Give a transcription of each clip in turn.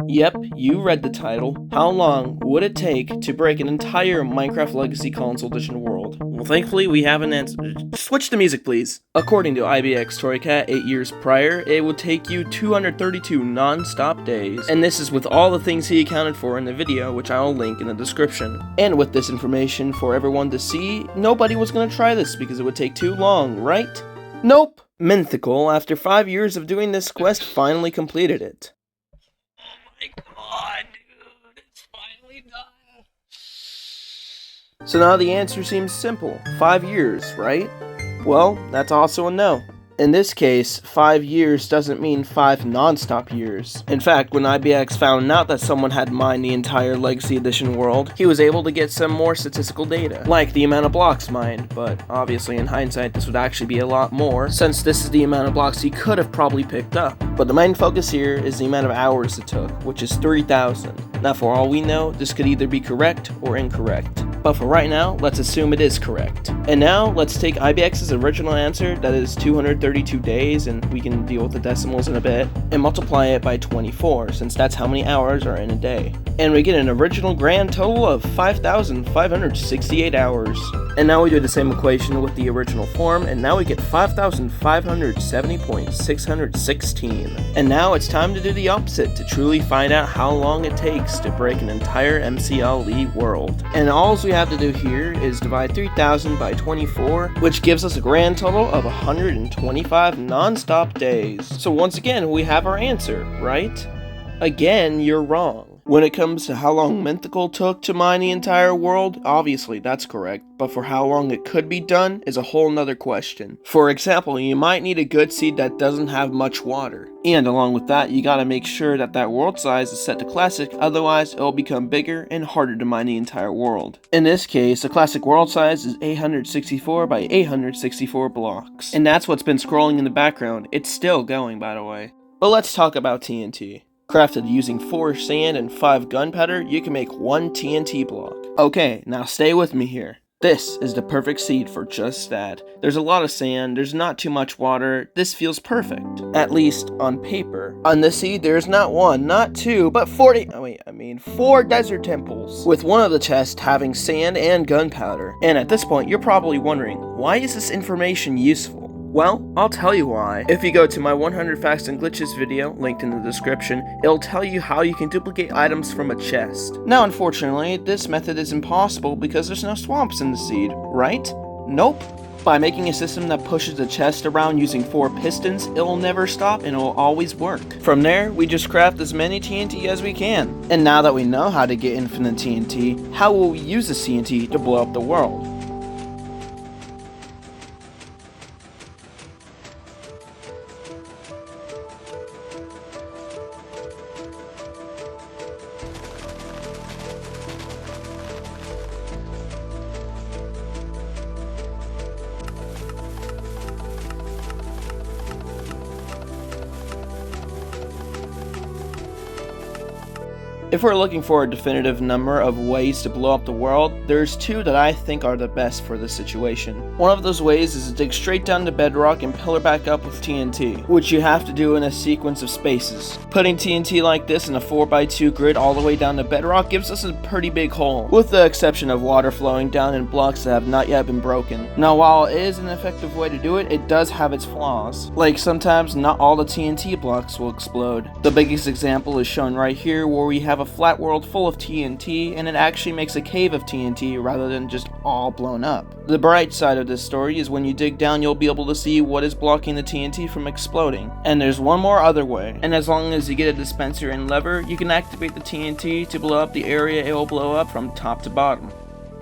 Yep, you read the title. How long would it take to break an entire Minecraft Legacy Console Edition world? Well, thankfully, we have an answer. Switch to music, please. According to IBX Toycat, 8 years prior, it would take you 232 non-stop days. And this is with all the things he accounted for in the video, which I'll link in the description. And with this information for everyone to see, nobody was gonna try this because it would take too long, right? Nope! Minithcal, after 5 years of doing this quest, finally completed it. My god, dude, it's finally done. So now the answer seems simple. 5 years, right? Well, that's also a no. In this case, 5 years doesn't mean 5 non-stop years. In fact, when IBX found out that someone had mined the entire Legacy Edition world, he was able to get some more statistical data, like the amount of blocks mined, but obviously in hindsight this would actually be a lot more, since this is the amount of blocks he could have probably picked up. But the main focus here is the amount of hours it took, which is 3,000. Now for all we know, this could either be correct or incorrect. But for right now, let's assume it is correct. And now, let's take IBX's original answer, that is 232 days, and we can deal with the decimals in a bit, and multiply it by 24, since that's how many hours are in a day. And we get an original grand total of 5,568 hours. And now we do the same equation with the original form, and now we get 5,570.616. And now it's time to do the opposite, to truly find out how long it takes to break an entire MCLE world. And all we have to do here is divide 3,000 by 24, which gives us a grand total of 125 non-stop days. So once again, we have our answer, right? Again, you're wrong. When it comes to how long Minithcal took to mine the entire world, obviously that's correct, but for how long it could be done is a whole nother question. For example, you might need a good seed that doesn't have much water. And along with that, you gotta make sure that that world size is set to classic, otherwise it'll become bigger and harder to mine the entire world. In this case, the classic world size is 864 by 864 blocks. And that's what's been scrolling in the background. It's still going, by the way. But let's talk about TNT. Crafted using 4 sand and 5 gunpowder, you can make 1 TNT block. Okay, now stay with me here. This is the perfect seed for just that. There's a lot of sand, there's not too much water, this feels perfect. At least on paper. On this seed, there's not 1, not 2, but 4 desert temples. With one of the chests having sand and gunpowder. And at this point, you're probably wondering, why is this information useful? Well, I'll tell you why. If you go to my 100 Facts and Glitches video, linked in the description, it'll tell you how you can duplicate items from a chest. Now, unfortunately, this method is impossible because there's no swamps in the seed, right? Nope. By making a system that pushes the chest around using 4 pistons, it'll never stop and it'll always work. From there, we just craft as many TNT as we can. And now that we know how to get infinite TNT, how will we use this TNT to blow up the world? If we're looking for a definitive number of ways to blow up the world, there's 2 that I think are the best for this situation. One of those ways is to dig straight down to bedrock and pillar back up with TNT, which you have to do in a sequence of spaces. Putting TNT like this in a 4x2 grid all the way down to bedrock gives us a pretty big hole, with the exception of water flowing down in blocks that have not yet been broken. Now while it is an effective way to do it, it does have its flaws. Like sometimes not all the TNT blocks will explode. The biggest example is shown right here, where we have a flat world full of TNT and it actually makes a cave of TNT rather than just all blown up. The bright side of this story is when you dig down you'll be able to see what is blocking the TNT from exploding. And there's one more other way, and as long as you get a dispenser and lever, you can activate the TNT to blow up the area it will blow up from top to bottom.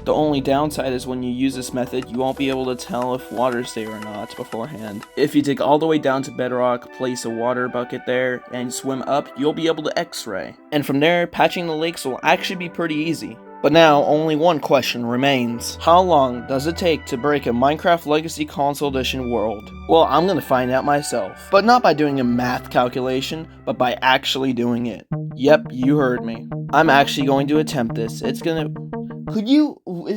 The only downside is when you use this method, you won't be able to tell if water's there or not beforehand. If you dig all the way down to bedrock, place a water bucket there, and swim up, you'll be able to x-ray. And from there, patching the lakes will actually be pretty easy. But now, only one question remains. How long does it take to break a Minecraft Legacy Console Edition world? Well, I'm gonna find out myself. But not by doing a math calculation, but by actually doing it. Yep, you heard me. I'm actually going to attempt this. Is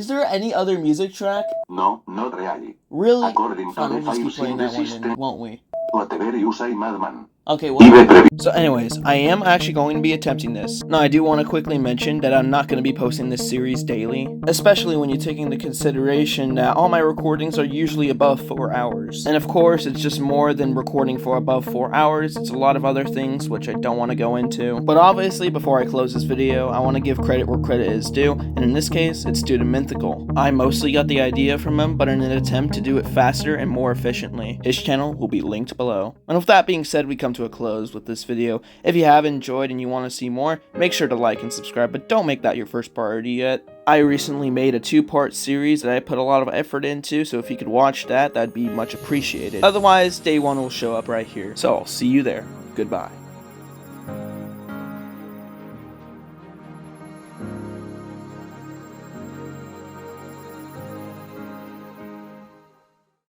there any other music track? No, not really. Really? According to Fine, the we'll just keep files playing in the that one system, then, won't we? whatever you say, madman. Okay, well, so anyways, I am actually going to be attempting this. Now, I do want to quickly mention that I'm not going to be posting this series daily, especially when you're taking into consideration that all my recordings are usually above 4 hours. And of course, it's just more than recording for above 4 hours, it's a lot of other things which I don't want to go into. But obviously, before I close this video, I want to give credit where credit is due, and in this case, it's due to Minithcal. I mostly got the idea from him, but in an attempt to do it faster and more efficiently. His channel will be linked below. And with that being said, we come to a close with this video. If you have enjoyed and you want to see more, make sure to like and subscribe, but don't make that your first priority yet. I recently made a 2-part series that I put a lot of effort into, so if you could watch that, that'd be much appreciated. Otherwise, day 1 will show up right here. So I'll see you there. Goodbye.